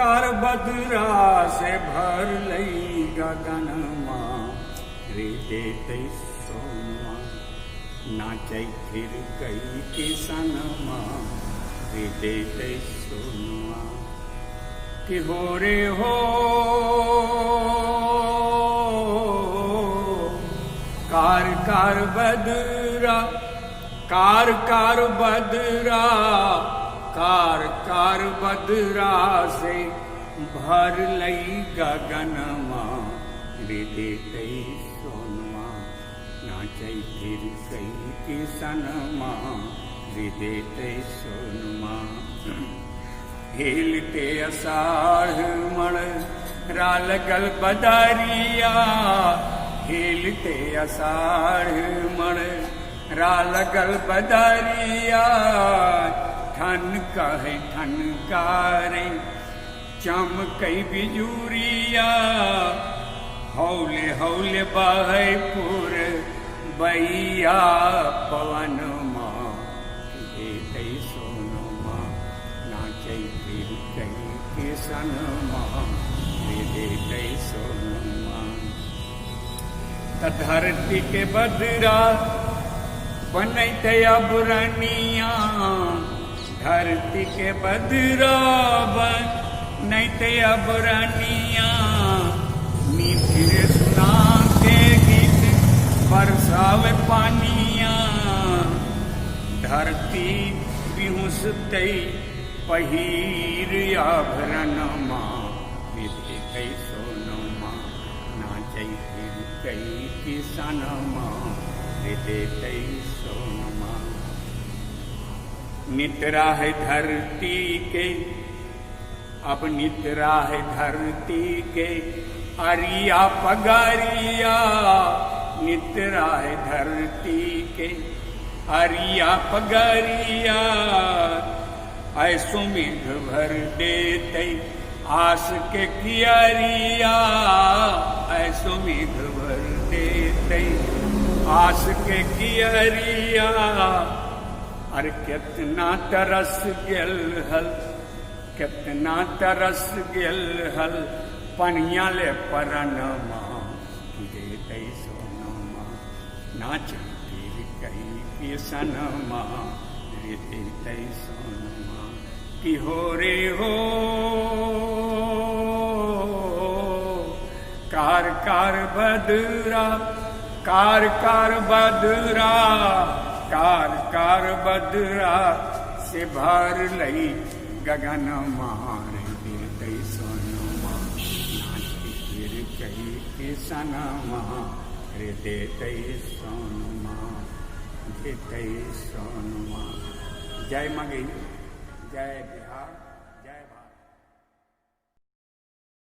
कार बदरा से भर लई गगनमा हृदय सोनमा नाचै फिर गई किसनमा हृदय सोनमा कि हो रे हो कार कार बदरा कार कार बदरा कार कार बदरा से भर लई गगनमा हृदय सोनमा नाचै फिर गई किसनमा हृदय सोनमा हेलते अषाढ़ मण रालगल बदरिया हेलते अषाढ़ मण रालगल बदरिया ठन कहे ठनकारे चमकई बिजुरिया हौले हौले बहे पुर बैया पवन माँ हृदय सोनमा नाचै फिर गई किसन माँ हृदय सोनमा धरती के बदरा बनैते अब रनिया धरती के बदरा बनैते अब रनिया मीठे सुना के गीत बरसावे पानिया धरती बिहुसते पहिर आभरणमा हृदय सोनमा नाचै फिर गई किसनमा हृदय सोनमा नितरा है धरती के अब नितरा है धरती के अरिया पगरिया नितरा है धरती के अरिया पगरिया ऐसो मेघ भर देते आस के कियरिया ऐसो मेघ भर देते आस के कियरिया अरे कितना तरस गेल हल कितना तरस गेल हल पनिया ले परनमा हृदय सोनमा नाच फिर कही किसनमा हृदय सोनमा कि हो रे हो कार कार बदरा कार कार बदरा कार कार बदरा से भर लई गगनमा हृदय सोनमा नाच फिर कही किसनमा हृदय सोनमा हृदय सोनमा जय मगही जय बिहार।